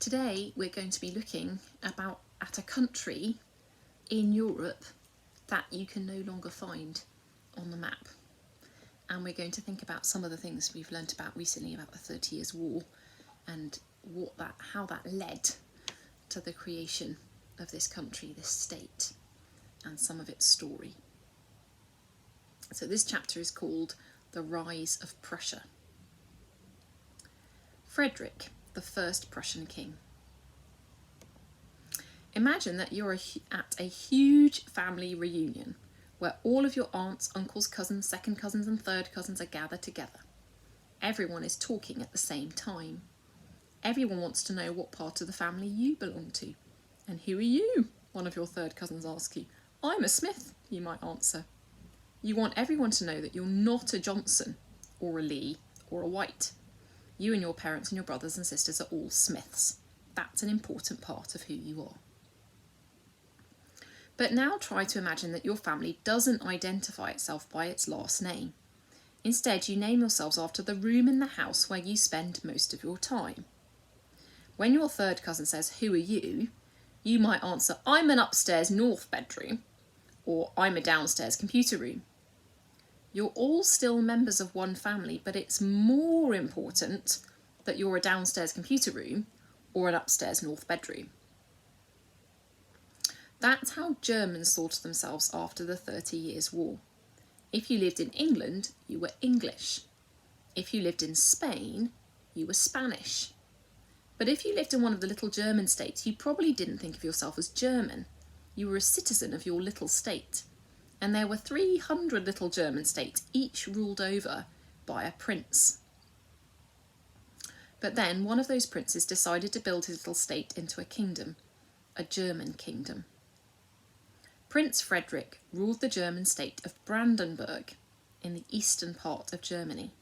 today we're going to be looking at a country in Europe that you can no longer find on the map. And we're going to think about some of the things we've learnt about recently about the 30 Years' War and how that led to the creation of this country, this state, and some of its story. So this chapter is called The Rise of Prussia. Frederick, the first Prussian king. Imagine that you're at a huge family reunion where all of your aunts, uncles, cousins, second cousins and third cousins are gathered together. Everyone is talking at the same time. Everyone wants to know what part of the family you belong to. And who are you? One of your third cousins asks you. I'm a Smith, you might answer. You want everyone to know that you're not a Johnson or a Lee or a White. You and your parents and your brothers and sisters are all Smiths. That's an important part of who you are. But now try to imagine that your family doesn't identify itself by its last name. Instead, you name yourselves after the room in the house where you spend most of your time. When your third cousin says, "Who are you?" you might answer, "I'm an upstairs north bedroom," or "I'm a downstairs computer room." You're all still members of one family, but it's more important that you're a downstairs computer room or an upstairs north bedroom. That's how Germans thought of themselves after the 30 Years' War. If you lived in England, you were English. If you lived in Spain, you were Spanish. But if you lived in one of the little German states, you probably didn't think of yourself as German. You were a citizen of your little state. And there were 300 little German states, each ruled over by a prince. But then one of those princes decided to build his little state into a kingdom, a German kingdom. Prince Frederick ruled the German state of Brandenburg in the eastern part of Germany.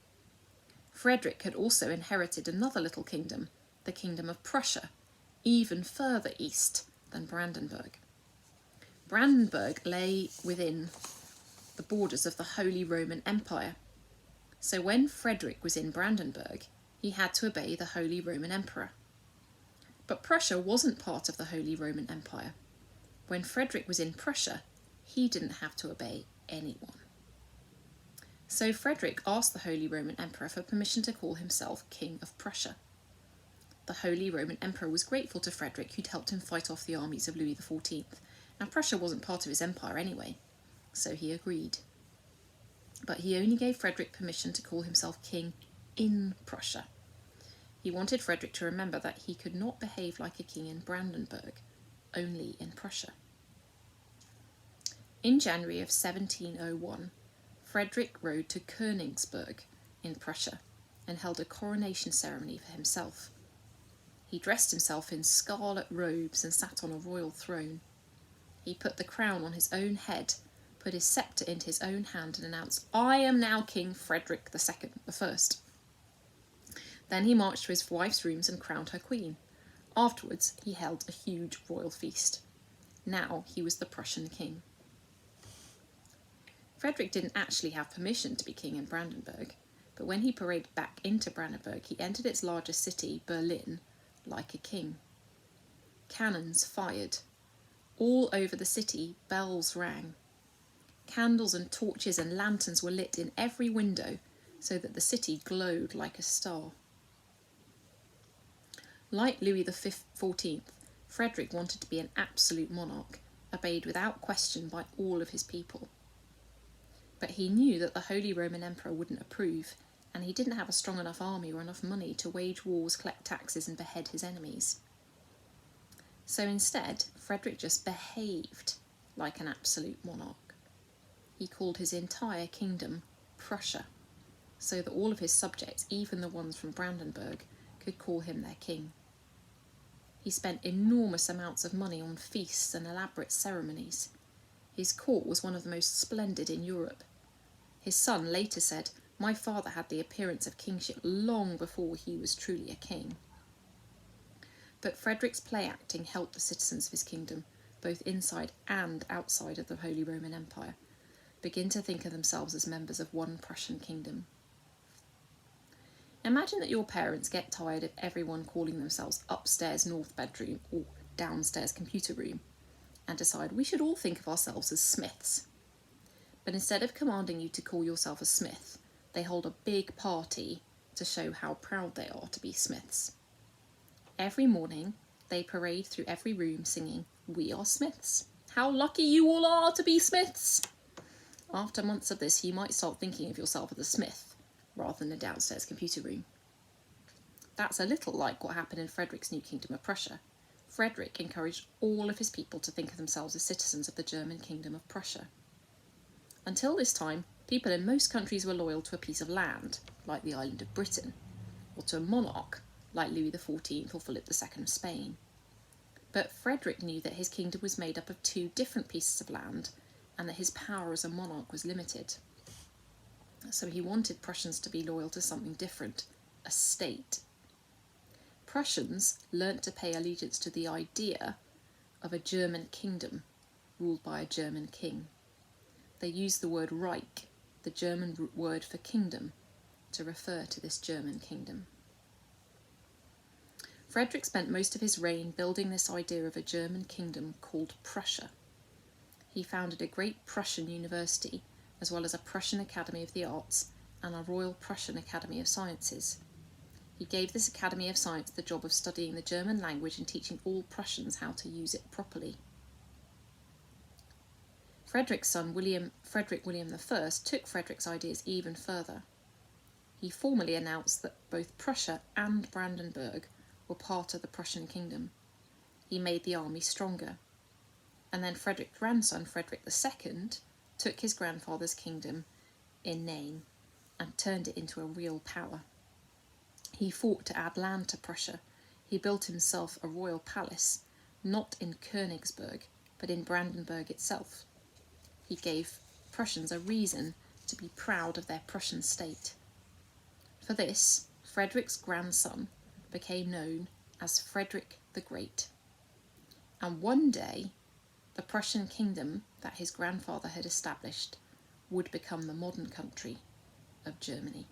Frederick had also inherited another little kingdom, the Kingdom of Prussia, even further east than Brandenburg. Brandenburg lay within the borders of the Holy Roman Empire. So when Frederick was in Brandenburg, he had to obey the Holy Roman Emperor. But Prussia wasn't part of the Holy Roman Empire. When Frederick was in Prussia, he didn't have to obey anyone. So Frederick asked the Holy Roman Emperor for permission to call himself King of Prussia. The Holy Roman Emperor was grateful to Frederick, who'd helped him fight off the armies of Louis XIV. Now Prussia wasn't part of his empire anyway, so he agreed. But he only gave Frederick permission to call himself king in Prussia. He wanted Frederick to remember that he could not behave like a king in Brandenburg, only in Prussia. In January of 1701, Frederick rode to Königsberg in Prussia and held a coronation ceremony for himself. He dressed himself in scarlet robes and sat on a royal throne. He put the crown on his own head, put his sceptre into his own hand and announced, "I am now King Frederick the First." Then he marched to his wife's rooms and crowned her queen. Afterwards, he held a huge royal feast. Now he was the Prussian king. Frederick didn't actually have permission to be king in Brandenburg, but when he paraded back into Brandenburg, he entered its largest city, Berlin, like a king. Cannons fired. All over the city, bells rang. Candles and torches and lanterns were lit in every window so that the city glowed like a star. Like Louis XIV, Frederick wanted to be an absolute monarch, obeyed without question by all of his people. But he knew that the Holy Roman Emperor wouldn't approve, and he didn't have a strong enough army or enough money to wage wars, collect taxes and behead his enemies. So instead, Frederick just behaved like an absolute monarch. He called his entire kingdom Prussia, so that all of his subjects, even the ones from Brandenburg, could call him their king. He spent enormous amounts of money on feasts and elaborate ceremonies. His court was one of the most splendid in Europe. His son later said, "My father had the appearance of kingship long before he was truly a king." But Frederick's play acting helped the citizens of his kingdom, both inside and outside of the Holy Roman Empire, begin to think of themselves as members of one Prussian kingdom. Imagine that your parents get tired of everyone calling themselves upstairs north bedroom or downstairs computer room and decide we should all think of ourselves as Smiths. But instead of commanding you to call yourself a Smith, they hold a big party to show how proud they are to be Smiths. Every morning, they parade through every room singing, "We are Smiths. How lucky you all are to be Smiths." After months of this, you might start thinking of yourself as a Smith rather than a downstairs computer room. That's a little like what happened in Frederick's new kingdom of Prussia. Frederick encouraged all of his people to think of themselves as citizens of the German kingdom of Prussia. Until this time, people in most countries were loyal to a piece of land, like the island of Britain, or to a monarch, like Louis XIV or Philip II of Spain. But Frederick knew that his kingdom was made up of two different pieces of land, and that his power as a monarch was limited. So he wanted Prussians to be loyal to something different, a state. Prussians learnt to pay allegiance to the idea of a German kingdom ruled by a German king. They used the word Reich, the German word for kingdom, to refer to this German kingdom. Frederick spent most of his reign building this idea of a German kingdom called Prussia. He founded a great Prussian university, as well as a Prussian Academy of the Arts and a Royal Prussian Academy of Sciences. He gave this Academy of Science the job of studying the German language and teaching all Prussians how to use it properly. Frederick's son, Frederick William I, took Frederick's ideas even further. He formally announced that both Prussia and Brandenburg were part of the Prussian kingdom. He made the army stronger. And then Frederick's grandson, Frederick II, took his grandfather's kingdom in name and turned it into a real power. He fought to add land to Prussia. He built himself a royal palace, not in Königsberg, but in Brandenburg itself. He gave Prussians a reason to be proud of their Prussian state. For this, Frederick's grandson became known as Frederick the Great. And one day, the Prussian kingdom that his grandfather had established would become the modern country of Germany.